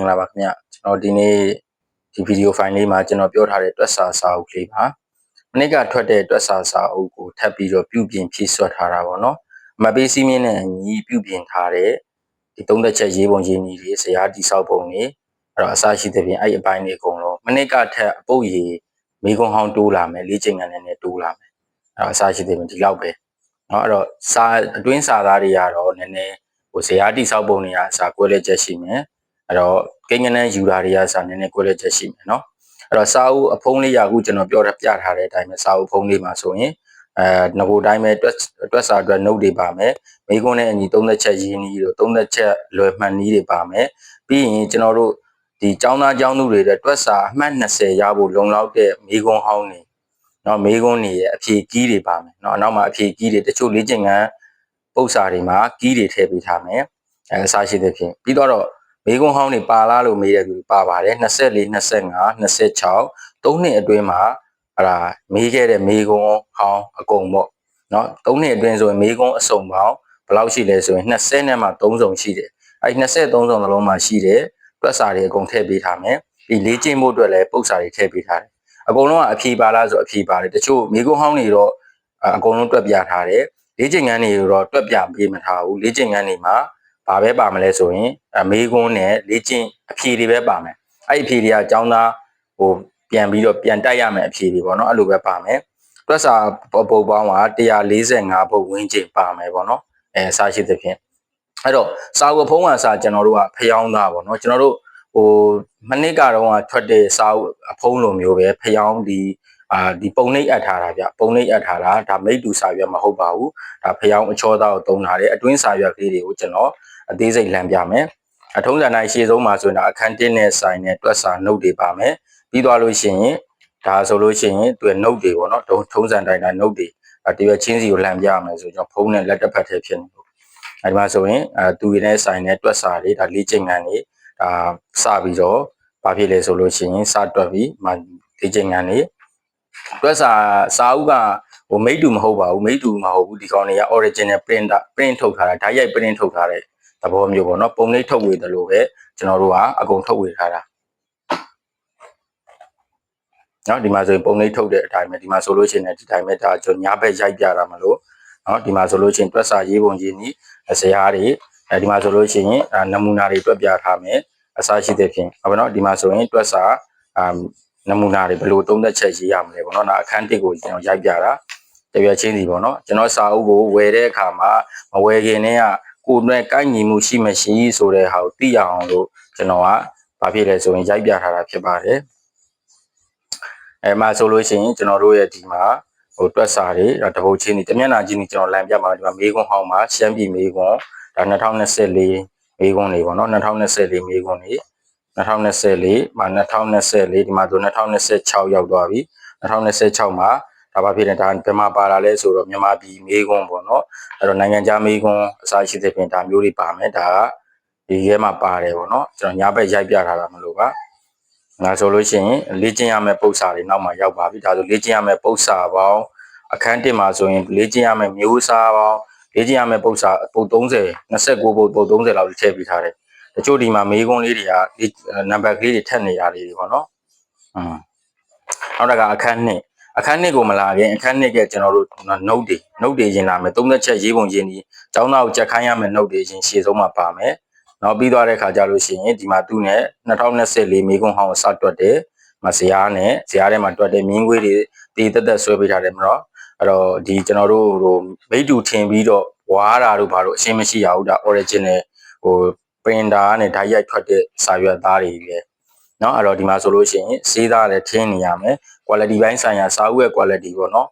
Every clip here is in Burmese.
င်္ဂလာပါခင်ဗျကျွန်တော်ဒီနေ့ဒီဗီဒီယိုဖိုင်လေးမှာကျွန်တော်ပြောထားတဲ့တွက်စာစာအုပ်လေးပါမနေ့ကထွက်တဲ့တွက်စာစာအုပ်ကိုထပ်ပြီးတော့ပြုပြင်ဖြည့်ဆွတ်ထားတာပေါ့နော်မပေးစည်းမျဉ်းနဲ့အညီပြုပြင်ထားတဲ့ဒီသုံးသက်ချက်ရေးပုံရေးနည်းတွေဇယားတိဆောက်ပုံတွေအဲ့တော့အစရှိတဲ့ပြင်အဲ့အပိုင်းတွေအကုန်လုံးမနေ့ကထက်အပုတ်ရည်မိကုံဟောင်းတိုးလာမယ်လေးချိန်ကနေနဲ့တိုးလာမယ်အဲ့တော့အစရှိတဲ့ပြင်ဒီလောက်ပဲเนาะအဲ့တော့စာအတွင်းစာသားတွေကတော့နည်းနည်းဟိုဇယားတိဆောက်ပုံတွေကအစာကွဲလက်ချက်ရှိမယ်အဲ့တော့ကိန်းဂဏန်းယူတာတွေကစာနည်းနည်းကွဲလက်ချက်ရှိမယ်เนาะအဲ့တော့စာအုပ်အဖုံးလေးရအခုကျွန်တော်ပြောပြထားတဲ့အတိုင်းပဲစာအုပ်ဖုံးလေးမှာဆိုရင်ငကိုတိုင်းပဲတွက်စာအတွက် note တွေပါမယ်မိကုန်းနဲ့အညီသုံးသက်ချက်ရင်းနှီးတို့သုံးသက်ချက်လွယ်မှန်နည်းတွေပါမယ်ပြီးရင်ကျွန်တော်တို့ဒီចောင်းသားចောင်းသူတွေတွက်စာအမှတ်20ရဖို့လုံလောက်တဲ့မိကုန်းဟောင်းနေเนาะမိကုန်းတွေရဲ့အဖြေကီးတွေပါမယ်เนาะအနောက်မှာအဖြေကီးတွေတချို့လေ့ကျင့်ခန်းပု္ပ္ပစာတွေမှာကီးတွေထည့်ပေးထားမယ်အစားရှိတဲ့ဖြင့်ပြီးတော့မိကုန်းဟောင်းတွေပါလားလို့မေးတဲ့သူပါပါတယ်24 25 26 3နှစ်အတွင်းမှာအဲ့ဒါမေးခဲ့တဲ့မိကုန်းဟောင်းအကုန်ပေါ့เนาะ3နှစ်အတွင်းဆိုရင်မိကုန်းအစုံပေါင်းဘယ်လောက်ရှိလဲဆိုရင်20နဲ့မှ3စုံရှိတယ်အဲ့23စုံလုံးမှာရှိတယ်တွက်စာတွေအကုန်ထည့်ပေးထားမယ်ဒီလေ့ကျင့်ဖို့အတွက်လည်းပု္ပ္ပစာတွေထည့်ပေးထားတယ်အကုန်လုံးကအဖြေပါလားဆိုအဖြေပါတယ်တချို့မိကုန်းဟောင်းတွေတော့အကုန်လုံးတွက်ပြထားတယ်လေ့ကျင့်ခန်းတွေတော့တွက်ပြပေးမထားဘူးလေ့ကျင့်ခန်းတွေမှာဘာပဲပါမလဲဆိုရင်မေးခွန်းနဲ့လေ့ကျင့်အဖြေတွေပဲပါမယ်အဲ့အဖြေတွေကအကြောင်းသားဟိုပြန်ပြီးတော့ပြန်တိုက်ရမယ်အဖြေတွေပေါ့နော်အဲ့လိုပဲပါမယ်တွက်စာပုတ်ပေါင်းက145ပုတ်ဝန်းကျင်ပါမယ်ပေါ့နော်စာရှိသဖြင့်အဲ့တော့စာအုပ်ဖုံးကစာကျွန်တော်တို့ကဖျောင်းသားပေါ့နော်ကျွန်တော်တို့ဟိုမနစ်ကတော့ထွက်တဲ့စာအုပ်အဖုံးလိုမျိုးပဲဖျောင်းဒီပုံနှိပ်အပ်ထားတာဗျပုံနှိပ်အပ်ထားတာဒါမိတ္တူစာရွက်မဟုတ်ပါဘူးဒါဖျောင်းအချောသားကိုသုံးထားတယ်အတွင်းစာရွက်ကလေးတွေကိုကျွန်တော်အသေးစိတ်လှမ်းပြမယ်အထုံးစံတိုင်းရှေ့ဆုံးမှာဆိုရင်အခန်း1နဲ့ဆိုင်နဲ့တွက်စာ note တွေပါမယ်ပြီးသွားလို့ရှိရင်ဒါဆိုလို့ရှိရင်သူ note တွေပေါ့နော်ထုံးစံတိုင်း note တွေတရွက်ချင်းစီကိုလှမ်းပြရမယ်ဆိုကျွန်တော်ဖုန်းနဲ့လက်တစ်ဖက်ထဲဖြစ်နေလို့အဲဒီမှာဆိုရင်သူရတဲ့ဆိုင်နဲ့တွက်စာတွေဒါလေ့ကျင့်ခန်းတွေဒါစပြီးတော့ဘာဖြစ်လဲဆိုလို့ရှိရင်စတွက်ပြီးလေ့ကျင့်ခန်းတွေတွက်စာအုပ်ကဟိုမိတ္တူမဟုတ်ပါဘူးမိတ္တူမဟုတ်ဘူးဒီကောင်တွေက original print ထုတ်ထားတာဓာတ်ရိုက် print ထုတ်ထားတဲ့သဘောမျိုးပေါ့နော်ပုံနှိပ်ထုတ်ဝေတယ်လို့ပဲကျွန်တော်တို့ကအကုန်ထုတ်ဝေထားတာနော်ဒီမှာဆိုရင်ပုံနှိပ်ထုတ်တဲ့အတိုင်းပဲဒီမှာဆိုလို့ရှိရင်ဒီတိုင်းပဲဒါကျွန်တော်ညာဘက်ရိုက်ပြတာမလို့နော်ဒီမှာဆိုလို့ရှိရင်တွက်စာရေးပုံရေးနည်းဇယားတွေဒီမှာဆိုလို့ရှိရင်နမူနာတွေတွက်ပြထားမယ်အစားရှိတဲ့ဖြင့်ဟုတ်ပါနော်ဒီမှာဆိုရင်တွက်စာနမူနာတွေဘယ်လိုသုံးသက်ချက်ရေးရမလဲပေါ့နော်ဒါအခန်း1ကိုကျွန်တော်ရိုက်ပြတာတရွက်ချင်းစီပေါ့နော်ကျွန်တော်စာအုပ်ကိုဝယ်တဲ့အခါမှာမဝယ်ခင်တည်းကကိုယ်နဲ့ကိုက်ညီမှုရှိမရှိဆိုတဲ့ဟာကိုသိရအောင်လို့ကျွန်တော်ကဘာဖြစ်လဲဆိုရင်ရိုက်ပြထားတာဖြစ်ပါတယ်မှာဆိုလို့ရှိရင်ကျွန်တော်တို့ရဲ့ဒီမှာဟိုတွက်စာတွေတပုတ်ချင်းဒီတမျက်နှာချင်းဒီကျွန်တော်လမ်းပြမှာဒီမှာမေးခွန်းဟောင်းမှာရှမ်းပြည်မေးခွန်းဒါ2024မေးခွန်းတွေပေါ့နော်2024မေးခွန်းတွေ2024မှာ2024ဒီမှာဆို2026ရောက်သွားပြီ2026မှာဒါဘာဖြစ်လဲဒါဘယ်မှာပါလာလဲဆိုတော့မြန်မာပြည်မေးခွန်းပေါ့နော်အဲ့တော့နိုင်ငံခြားမေးခွန်းအစားရှိတဲ့ပြင်ဒါမျိုးတွေပါမယ်ဒါကဒီရဲမှာပါတယ်ပေါ့နော်ကျွန်တော်ညာဘက်ရိုက်ပြထားတာမလို့ပါငါဆိုလို့ရှိရင်လေ့ကျင့်ရမယ့်ပု္ပ္ပစာတွေနောက်မှာရောက်ပါပြီဒါဆိုလေ့ကျင့်ရမယ့်ပု္ပ္ပစာပေါင်းအခန်း1မှာဆိုရင်လေ့ကျင့်ရမယ့်မျိုးစားပေါင်းလေ့ကျင့်ရမယ့်ပု္ပ္ပစာပုတ်30 29ပုတ်30လောက်ထည့်ပေးထားတယ်တချို့ဒီမှာမေးခွန်းလေးတွေကနံပါတ်ကလေးတွေထပ်နေတာလေးတွေပေါ့နော်နောက်တစ်ခါအခန်း2ကိုမလာခင်အခန်း2ကကျွန်တော်တို့ note တွေရင်လာမယ်သုံးသက်ချက်ရေးပုံရေးနည်းကျောင်းသားကိုကြက်ခိုင်းရမယ့် note တွေရင်ရှေ့ဆုံးမှာပါမယ်နောက်ပြီးသွားတဲ့ခါကျလို့ရှိရင်ဒီမှာသူ့နဲ့2024မေးခွန်းဟောင်းကိုစတွက်တယ်မဇယားထဲမှာတွက်တယ်မြင်းခွေးတွေတည်သက်ဆွဲပေးထားတယ်မနော်အဲ့တော့ဒီကျွန်တော်တို့ဟိုမိတ္တူထင်ပြီးတော့ဝါတာတို့ဘာလို့အရှင်းမရှိရဘူးဒါ original ဟို printer နဲ့ဓာတ်ရိုက်ထွက်တဲ့စာရွက်သားတွေပဲเนาะအဲ့တော့ဒီမှာဆိုလို့ရှိရင်စေးသားလည်းထင်းနေရမယ် quality ဘိုင်းဆိုင်ရာစာအုပ်ရဲ့ quality ပေါ့เนาะ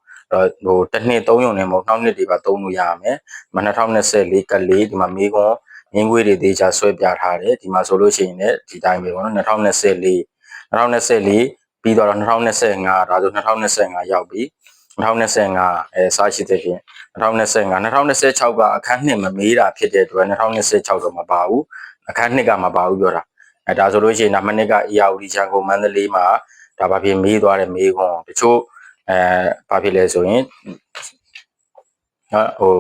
ဟိုတစ်နှစ်3ရုံနဲ့မဟုတ်နောက်နှစ်တွေပါသုံးလို့ရမယ်2024ကလေးဒီမှာမေးခွန်းငင်းခွေးတွေတေချာဆွဲပြထားတယ်ဒီမှာဆိုလို့ရှိရင်လည်းဒီတိုင်းပဲပေါ့နော်2024ပြီးတော့2025ဒါဆို2025ရောက်ပြီ2025စာရှိတဲ့ဖြင့်2026ကအခန်း2မမေးတာဖြစ်တဲ့အတွက်2026တော့မပါဘူးအခန်း2ကမပါဘူးပြောတာဒါဆိုလို့ရှိရင်ဒါမနစ်ကအေယာဝတီချန်ကုန်မန္တလေးမှာဒါဘာဖြစ်မေးသွားတယ်မေးခွန်းတချို့ဘာဖြစ်လဲဆိုရင်ဟို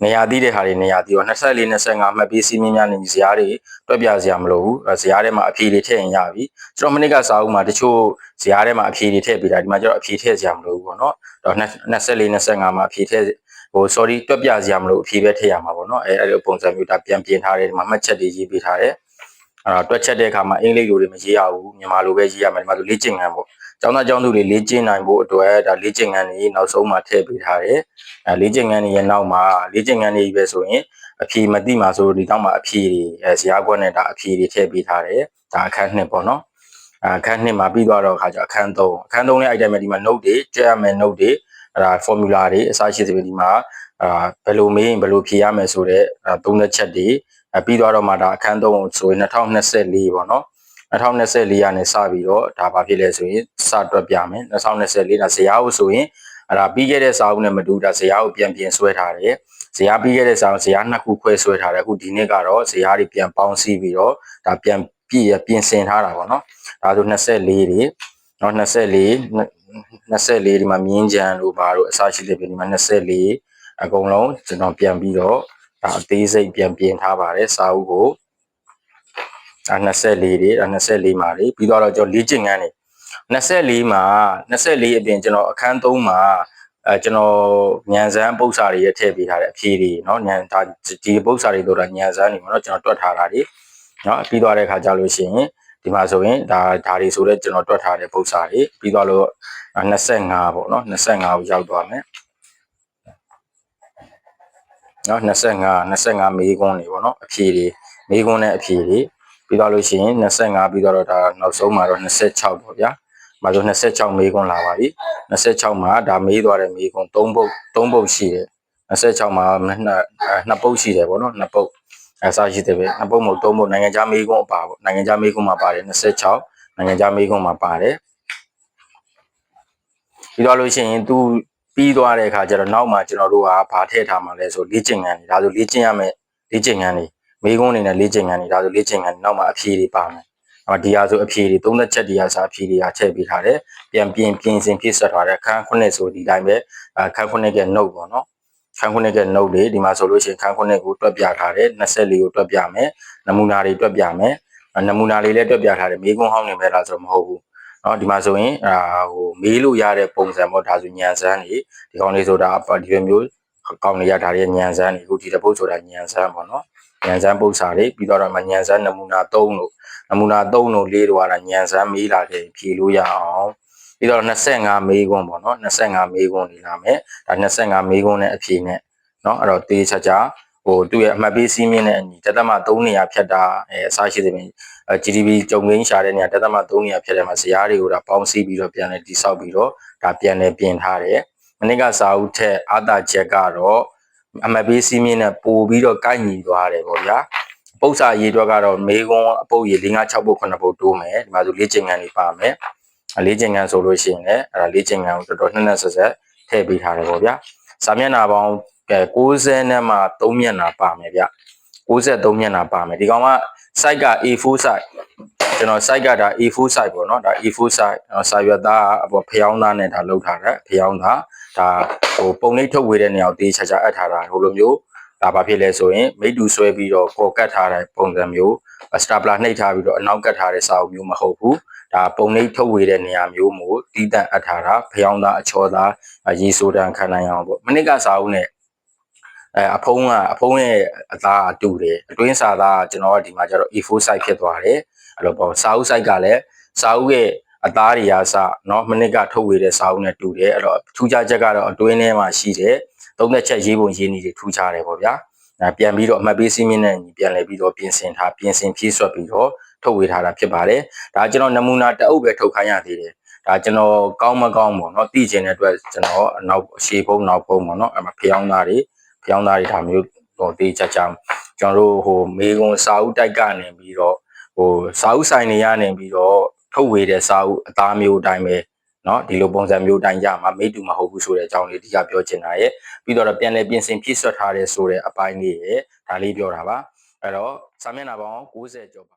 နေရာသီးတဲ့ဟာတွေနေရာသီးရော24 25မှတ်ပေးစီးမြင်းများနေဇာတ်တွေတွက်ပြစရာမလိုဘူးဇာတ်ထဲမှာအဖြေတွေထည့်ရင်ရပြီကျွန်တော်မနစ်ကစာအုပ်မှာတချို့ဇာတ်ထဲမှာအဖြေတွေထည့်ပေးတာဒီမှာကျတော့အဖြေထည့်စရာမလိုဘူးပေါ့နော်တော့24 25မှာအဖြေထည့်sorry တွက်ပြစရာမလိုအဖြေပဲထည့်ရမှာပေါ့နော်အဲ့လိုပုံစံမျိုးဒါပြန်ပြင်ထားတယ်ဒီမှာမှတ်ချက်တွေရေးပေးထားတယ်တွက်ချက်တဲ့အခါမှာအင်္ဂလိပ်လိုတွေမရေးရဘူးမြန်မာလိုပဲရေးရမယ်ဒီမှာဆိုလေ့ကျင့်ခန်းပေါ့ကျောင်းသားကျောင်းသူတွေလေ့ကျင့်နိုင်ဖို့အတွက်ဒါလေ့ကျင့်ခန်းတွေနောက်ဆုံးမှာထည့်ပေးထားတယ်လေ့ကျင့်ခန်းတွေရဲ့နောက်မှာလေ့ကျင့်ခန်းတွေပဲဆိုရင်အဖြေမသိမှာဆိုဒီတောက်မှာအဖြေတွေဇာတ်ခွက်နဲ့ဒါအဖြေတွေထည့်ပေးထားတယ်ဒါအခန်းနှစ်ပေါ့နော်အခန်းနှစ်မှာပြီးသွားတော့အခါကျအခန်း3နဲ့အဲ့တိုင်းပဲဒီမှာ note တွေကြက်ရမယ် note တွေအဲ့ဒါ formula တွေအစရှိသဖြင့်ဒီမှာဘယ်လိုမေးရင်ဘယ်လိုဖြေရမယ်ဆိုတော့သုံးသက်ချက်တွေပြီးသွားတော့မှဒါအခန်း3ဆိုရင်2024ပေါ့နော်2024ကနေစပြီးတော့ဒါဘာဖြစ်လဲဆိုရင်စတွက်ပြမယ်2024ဒါဇာတ်ကိုဆိုရင်အဲ့ဒါပြီးခဲ့တဲ့စာအုပ်နဲ့မတူတာဇာတ်ကိုပြန်ပြင်ဆွဲထားတယ်ဇာတ်ပြီးခဲ့တဲ့စာအုပ်ဇာတ်နှစ်ခုခွဲဆွဲထားတယ်အခုဒီနေ့ကတော့ဇာတ်တွေပြန်ပေါင်းစည်းပြီးတော့ဒါပြန်ပြင်ဆင်ထားတာပေါ့နော်ဒါဆို24တွေနော်24ဒီမှာမြင်းကြံတို့ဘာတို့အစရှိတဲ့ပြင်ဒီမှာ24အကုန်လုံးကျွန်တော်ပြန်ပြီးတော့ဒါအသေးစိတ်ပြန်ပြင်ထားပါတယ်စာအုပ်ကို24တွေ24မှာလေပြီးတော့ကျွန်တော်လေ့ကျင့်ခန်းတွေ24မှာ24အပြင်ကျွန်တော်အခန်း3မှာကျွန်တော်ညံစမ်းပု္ပ္ပစာတွေရထည့်ပေးထားတဲ့အဖြေတွေเนาะညံဒါဒီပု္ပ္ပစာတွေတို့တာညံစမ်းတွေပေါ့เนาะကျွန်တော်တွက်ထားတာတွေเนาะပြီးသွားတဲ့အခါကျလို့ရှိရင်ဒီမှာဆိုရင်ဒါတွေဆိုတော့ကျွန်တော်တွက်ထားတဲ့ပု္ပ္ပစာတွေပြီးသွားလို့25ပေါ့เนาะ25ကိုရောက်သွားမယ်เนาะ25မေးခွန်းတွေပေါ့เนาะအဖြေတွေမေးခွန်းနဲ့အဖြေတွေပြီးသွားလို့ရှိရင်25ပြီးတော့ဒါနောက်ဆုံးမှာတော့26ပေါ့ဗျာမှာဆို26မေးခွန်းလာပါပြီ26မှာဒါမေးသွားတဲ့မေးခွန်း3ပုတ်ရှိတယ်26မှာနှစ်ပုတ်ရှိတယ်ပေါ့နော်နှစ်ပုတ်အစားရှိတယ်ပဲနှစ်ပုတ်မဟုတ်3ပုတ်နိုင်ငံခြားမေးခွန်းအပါပေါ့နိုင်ငံခြားမေးခွန်းမှာပါတယ်26နိုင်ငံခြားမေးခွန်းမှာပါတယ်ပြီးတော့လို့ရှိရင်သူပြီးသွားတဲ့အခါကျတော့နောက်မှာကျွန်တော်တို့ကဘာထည့်ထားမှာလဲဆိုလေ့ကျင့်ခန်းတွေဒါဆိုလေ့ကျင့်ရမယ်လေ့ကျင့်ခန်းတွေမေးခွန်းတွေနဲ့လေ့ကျင့်ခန်းတွေဒါဆိုလေ့ကျင့်ခန်းနောက်မှာအဖြေတွေပါမယ်ဒီဟာဆိုအဖြေတွေ30ချက်ဒီဟာစာအဖြေတွေကထည့်ပေးထားတယ်ပြန်ပြင်ဆင်ဖြည့်ဆွတ်ထားတယ်ခန်း9ဆိုဒီတိုင်းပဲခန်း9က note ပေါ့နော်ခန်း9က note တွေဒီမှာဆိုလို့ရှိရင်ခန်း9ကိုတွက်ပြထားတယ်24ကိုတွက်ပြမယ်နမူနာတွေတွက်ပြမယ်နမူနာလေးလည်းတွက်ပြထားတယ်မေးခွန်းဟောင်းနေပဲလားဆိုတော့မဟုတ်ဘူးเนาะဒီမှာဆိုရင်ဟိုမေးလို့ရတဲ့ပုံစံပေါ့ဒါဆိုညံစမ်းတွေဒီကောင်လေးဆိုတာဒီလိုမျိုးကောင်းနေရတာတွေညံစမ်းတွေအခုဒီတစ်ပုတ်ဆိုတာညံစမ်းပေါ့နော်ညံစမ်းပုတ်စာတွေပြီးတော့မှညံစမ်းနမူနာ3လို့နမူနာ3လို့4လို့ကတော့ညံစမ်းမေးလာခဲ့ဖြေလို့ရအောင်ပြီးတော့25မေးခွန်းပေါ့နော်25မေးခွန်းနေလာမယ်ဒါ25မေးခွန်းနဲ့အဖြေနဲ့เนาะအဲ့တော့တေးချာချာဟိုသူ့ရဲ့အမှတ်ပေးစည်းမျဉ်းနဲ့အညီတက်သမ3နေရာဖြတ်တာအစားရှိသဖြင့်GDP ကြုံငင်းရှာတဲ့နေရာတက်သမ3နေရာဖြတ်တယ်မှာဇာတ်တွေကိုဒါပေါင်းစည်းပြီးတော့ပြန်လဲတိဆောက်ပြီးတော့ဒါပြန်လဲပြင်ထားတယ်မနေ့ကစာအုပ်ထက်အာသာချက်ကတော့အမှတ်ပေးစည်းမျဉ်းနဲ့ပို့ပြီးတော့ကိုက်ညီသွားတယ်ပေါ့ဗျာပု္ပ္ပစာရေးအတွက်ကတော့မေကွန်အပုတ်ရေ5 6ပုတ်9ပုတ်တိုးမယ်ဒီမှာဆိုလေ့ကျင့်ခန်းတွေပါမယ်လေ့ကျင့်ခန်းဆိုလို့ရှိရင်လည်းအဲ့ဒါလေ့ကျင့်ခန်းကိုတော်တော်နှက်နှက်ဆက်ဆက်ထည့်ပေးထားတယ်ပေါ့ဗျာစာမျက်နှာပေါင်း60နဲ့မှ3မျက်နှာပါမယ်ဗျ63မျက်နှာပါမယ်ဒီကောင်က site က A4 site ကျွန်တော် site ကဒါ A4 site ပေါ့နော်ဒါ A4 site စာရွက်သားအပေါ်ဖျောင်းသားနဲ့ဒါလောက်ထားတယ်ဖျောင်းသားဒါဟိုပုံနှိပ်ထုတ်ဝေတဲ့နေရာကိုတေးချာချာအပ်ထားတာဟိုလိုမျိုးဒါဘာဖြစ်လဲဆိုရင်မိတူဆွဲပြီးတော့ကော်ကတ်ထားတဲ့ပုံစံမျိုးစတာပလာနှိပ်ထားပြီးတော့အနောက်ကတ်ထားတဲ့စာအုပ်မျိုးမဟုတ်ဘူးဒါပုံနှိပ်ထုတ်ဝေတဲ့နေရာမျိုးမျိုးတီးတန့်အပ်ထားတာဖျောင်းသားအချောသားရေဆိုတန်ခံနိုင်အောင်ပေါ့မနစ်ကစာအုပ်နဲ့အဖုံးရဲ့အသားတူတယ်အတွင်းစာသားကျွန်တော်ကဒီမှာကျတော့ A4 size ဖြစ်သွားတယ်အဲ့လိုပေါ့စာအုပ် size ကလည်းစာအုပ်ရဲ့အသားတွေအားစเนาะမနစ်ကထုတ်ဝေတဲ့စာအုပ်နဲ့တူတယ်အဲ့တော့ထူးခြားချက်ကတော့အတွင်းထဲမှာရှိတဲ့သုံးသက်ချက်ရေးပုံရေးနည်းတွေထူးခြားတယ်ပေါ့ဗျာပြန်ပြီးတော့အမှတ်ပေးစည်းမျဉ်းနဲ့ပြန်လဲပြီးတော့ပြင်ဆင်ဖြည့်ဆွတ်ပြီးတော့ထုတ်ဝေထားတာဖြစ်ပါတယ်ဒါကျွန်တော်နမူနာတအုပ်ပဲထုတ်ခိုင်းရသေးတယ်ဒါကျွန်တော်ကောင်းမကောင်းပေါ့เนาะသိချင်တဲ့အတွက်ကျွန်တော်နောက်ရှေ့ဖုံးနောက်ဖုံးပေါ့เนาะအဲ့မှာဖျောင်းသားတွေဒါမျိုးဟိုတေးချာချာကျွန်တော်တို့ဟိုမေကွန်စာအုပ်တိုက်ကနေပြီးတော့ဟိုစာအုပ်ဆိုင်တွေကနေပြီးတော့ထုတ်ဝေတဲ့စာအုပ်အသားမျိုးအတိုင်းပဲเนาะဒီလိုပုံစံမျိုးတိုင်းရမှာမေ့တူမဟုတ်ဘူးဆိုတဲ့အကြောင်းလေးဒီကပြောချင်တာရဲ့ပြီးတော့ပြန်လဲပြင်ဆင်ဖြည့်ဆွတ်ထားတဲ့ဆိုတဲ့အပိုင်းလေးရဲ့ဒါလေးပြောတာပါအဲ့တော့စာမျက်နှာပေါင်း60ကျော်ပါ